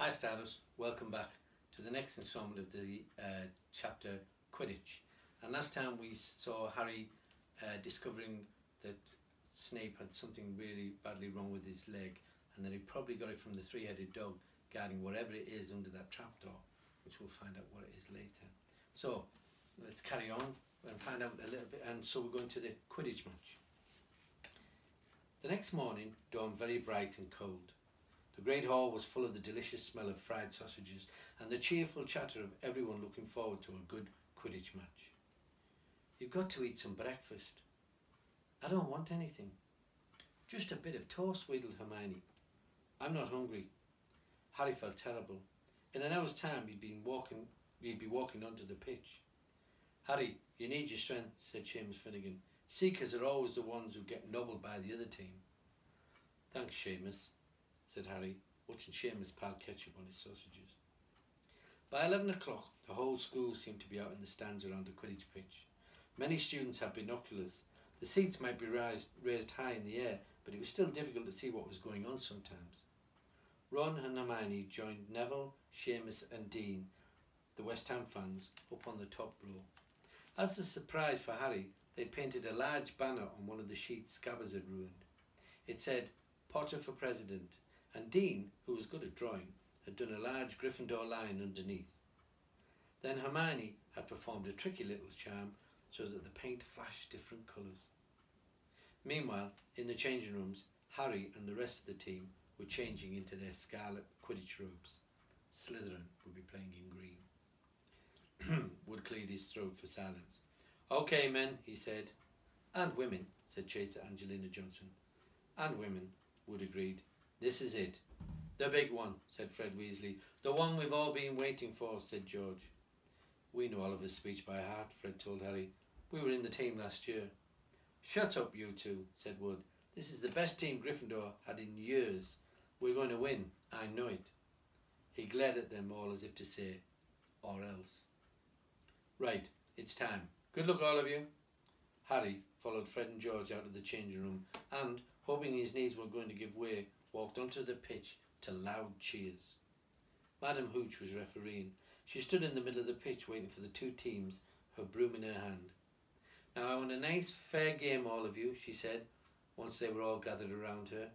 Hi Stardust, welcome back to the next instalment of the chapter Quidditch. And last time we saw Harry discovering that Snape had something really badly wrong with his leg, and that he probably got it from the three-headed dog guarding whatever it is under that trapdoor, which we'll find out what it is later. So let's carry on and find out a little bit. And so we're going to the Quidditch match. The next morning dawned very bright and cold. The great hall was full of the delicious smell of fried sausages and the cheerful chatter of everyone looking forward to a good Quidditch match. "You've got to eat some breakfast." "I don't want anything." "Just a bit of toast," wheedled Hermione. "I'm not hungry." Harry felt terrible. In an hour's time he'd be walking onto the pitch. "Harry, you need your strength," said Seamus Finnegan. "Seekers are always the ones who get nobbled by the other team." "Thanks, Seamus," said Harry, watching Seamus pile ketchup on his sausages. By 11 o'clock, the whole school seemed to be out in the stands around the Quidditch pitch. Many students had binoculars. The seats might be raised high in the air, but it was still difficult to see what was going on sometimes. Ron and Hermione joined Neville, Seamus and Dean, the West Ham fans, up on the top row. As a surprise for Harry, they'd painted a large banner on one of the sheets Scabbers had ruined. It said, "Potter for President," and Dean, who was good at drawing, had done a large Gryffindor line underneath. Then Hermione had performed a tricky little charm so that the paint flashed different colours. Meanwhile, in the changing rooms, Harry and the rest of the team were changing into their scarlet Quidditch robes. Slytherin would be playing in green. Wood cleared his throat for silence. "Okay, men," he said. "And women," said Chaser Angelina Johnson. "And women," Wood agreed. "This is it." "The big one," said Fred Weasley. "The one we've all been waiting for," said George. "We know Oliver's speech by heart," Fred told Harry. "We were in the team last year." "Shut up, you two," said Wood. "This is the best team Gryffindor had in years. We're going to win. I know it." He glared at them all as if to say, "Or else." "Right, it's time. Good luck, all of you." Harry followed Fred and George out of the changing room and, hoping his knees were going to give way, walked onto the pitch to loud cheers. Madame Hooch was refereeing. She stood in the middle of the pitch waiting for the two teams, her broom in her hand. "Now I want a nice fair game, all of you," she said, once they were all gathered around her.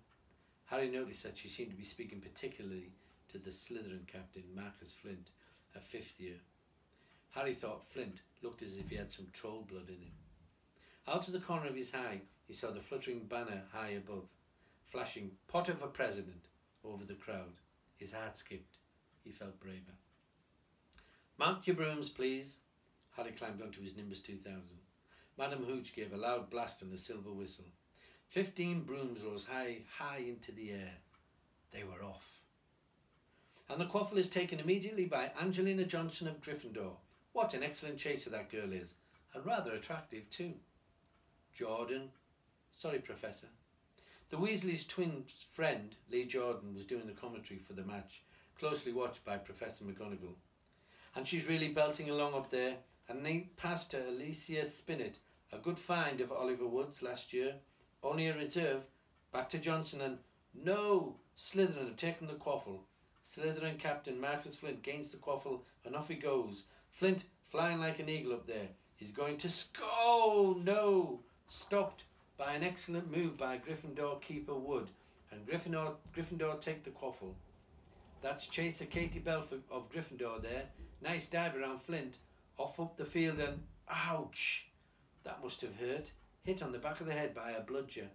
Harry noticed that she seemed to be speaking particularly to the Slytherin captain, Marcus Flint, a fifth year. Harry thought Flint looked as if he had some troll blood in him. Out of the corner of his eye, he saw the fluttering banner high above, flashing "Potter for President" over the crowd. His heart skipped. He felt braver. "Mount your brooms, please." Harry climbed onto his Nimbus 2000. Madame Hooch gave a loud blast on a silver whistle. 15 brooms rose high into the air. They were off. "And the quaffle is taken immediately by Angelina Johnson of Gryffindor. What an excellent chaser that girl is, and rather attractive too." "Jordan." "Sorry, Professor." The Weasley's twin friend, Lee Jordan, was doing the commentary for the match, closely watched by Professor McGonagall. "And she's really belting along up there, and they passed her Alicia Spinnet, a good find of Oliver Wood's last year. Only a reserve. Back to Johnson and... No! Slytherin have taken the quaffle. Slytherin captain Marcus Flint gains the quaffle, and off he goes. Flint, flying like an eagle up there. He's going to score! No! Stopped by an excellent move by Gryffindor keeper Wood, and Gryffindor take the quaffle. That's Chaser Katie Belford of Gryffindor there. Nice dive around Flint. Off up the field and... Ouch! That must have hurt. Hit on the back of the head by a bludger.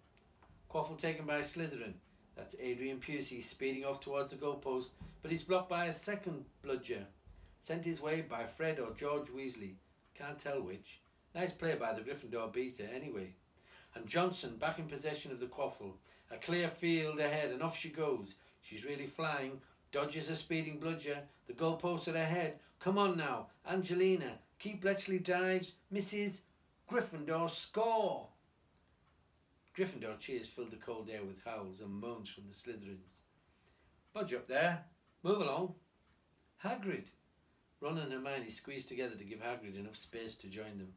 Quaffle taken by Slytherin. That's Adrian Pusey speeding off towards the goalpost, but he's blocked by a second bludger. Sent his way by Fred or George Weasley. Can't tell which. Nice play by the Gryffindor beater anyway. And Johnson back in possession of the quaffle. A clear field ahead and off she goes. She's really flying. Dodges a speeding bludger. The goalposts at her head. Come on now. Angelina. Keep Bletchley dives. Misses. Gryffindor score. Gryffindor cheers filled the cold air with howls and moans from the Slytherins. "Budge up there. Move along." "Hagrid." Ron and Hermione squeezed together to give Hagrid enough space to join them.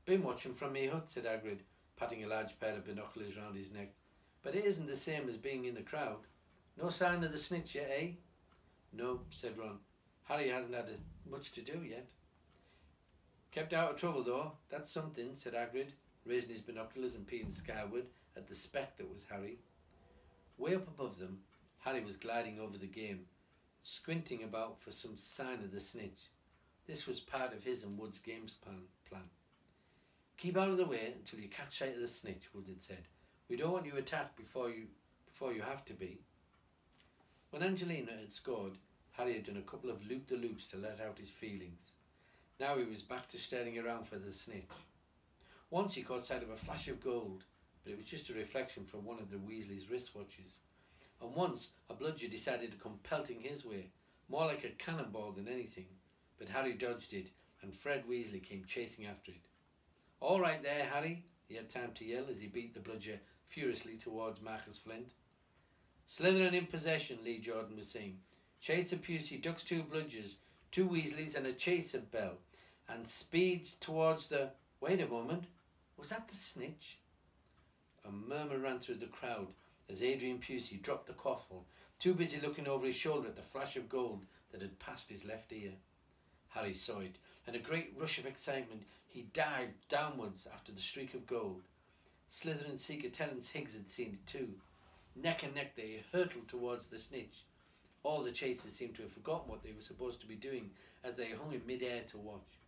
"Been watching from me hut," said Hagrid, patting a large pair of binoculars round his neck. "But it isn't the same as being in the crowd. No sign of the snitch yet, eh?" No, said Ron. Harry hasn't had much to do yet. Kept out of trouble though, that's something, said Hagrid, raising his binoculars and peering skyward at the speck that was Harry. Way up above them, Harry was gliding over the game, squinting about for some sign of the snitch. This was part of his and Wood's games plan. Keep out of the way until you catch sight of the snitch, Wood had said. We don't want you attacked before you have to be. When Angelina had scored, Harry had done a couple of loop-the-loops to let out his feelings. Now he was back to staring around for the snitch. Once he caught sight of a flash of gold, but it was just a reflection from one of the Weasleys' wristwatches. And once a bludger decided to come pelting his way, more like a cannonball than anything, but Harry dodged it and Fred Weasley came chasing after it. All right there, Harry, he had time to yell as he beat the bludger furiously towards Marcus Flint. Slytherin in possession, Lee Jordan was saying. Chaser Pusey ducks 2 bludgers, 2 Weasleys and a chaser bell, and speeds towards the... Wait a moment, was that the snitch? A murmur ran through the crowd as Adrian Pusey dropped the quaffle, too busy looking over his shoulder at the flash of gold that had passed his left ear. Harry saw it, and a great rush of excitement, he dived downwards after the streak of gold. Slytherin seeker Terence Higgs had seen it too. Neck and neck they hurtled towards the snitch. All the chasers seemed to have forgotten what they were supposed to be doing as they hung in mid-air to watch.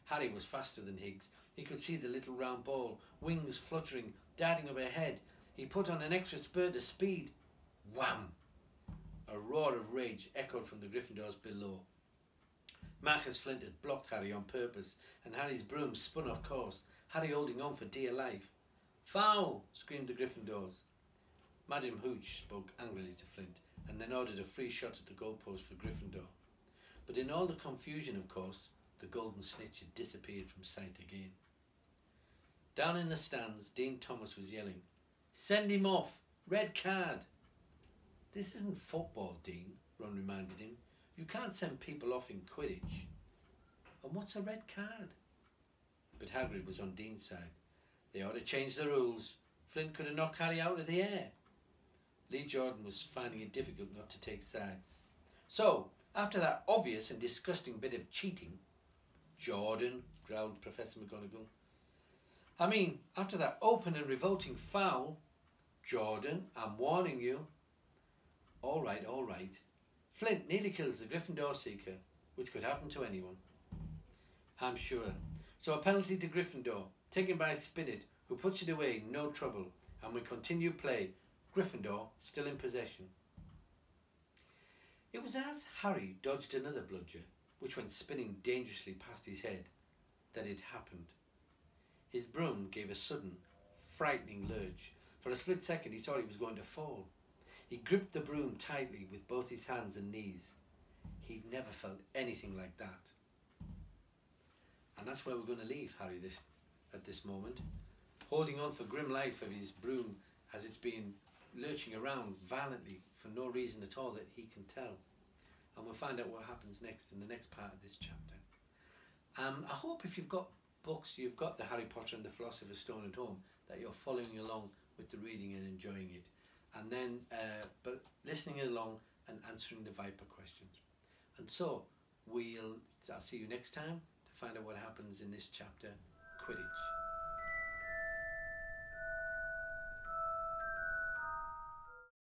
Harry was faster than Higgs. He could see the little round ball, wings fluttering, darting overhead. He put on an extra spurt of speed. Wham! A roar of rage echoed from the Gryffindors below. Marcus Flint had blocked Harry on purpose, and Harry's broom spun off course, Harry holding on for dear life. Foul! Screamed the Gryffindors. Madame Hooch spoke angrily to Flint, and then ordered a free shot at the goalpost for Gryffindor. But in all the confusion, of course, the golden snitch had disappeared from sight again. Down in the stands, Dean Thomas was yelling, "Send him off! Red card!" "This isn't football, Dean," Ron reminded him. "You can't send people off in Quidditch." "And what's a red card?" But Hagrid was on Dean's side. They ought to change the rules. Flint could have knocked Harry out of the air. Lee Jordan was finding it difficult not to take sides. "So, after that obvious and disgusting bit of cheating..." "Jordan," growled Professor McGonagall. "I mean, after that open and revolting foul..." "Jordan, I'm warning you." All right. Flint nearly kills the Gryffindor Seeker, which could happen to anyone." "I'm sure. So a penalty to Gryffindor, taken by Spinnet, who puts it away, no trouble, and we continue play. Gryffindor still in possession." It was as Harry dodged another bludger, which went spinning dangerously past his head, that it happened. His broom gave a sudden, frightening lurch. For a split second he thought he was going to fall. He gripped the broom tightly with both his hands and knees. He'd never felt anything like that. And that's where we're going to leave Harry at this moment, holding on for grim life of his broom as it's been lurching around violently for no reason at all that he can tell. And we'll find out what happens next in the next part of this chapter. I hope if you've got books, you've got the Harry Potter and the Philosopher's Stone at home, that you're following along with the reading and enjoying it. And then, but listening along and answering the Viper questions. And so, I'll see you next time to find out what happens in this chapter, Quidditch.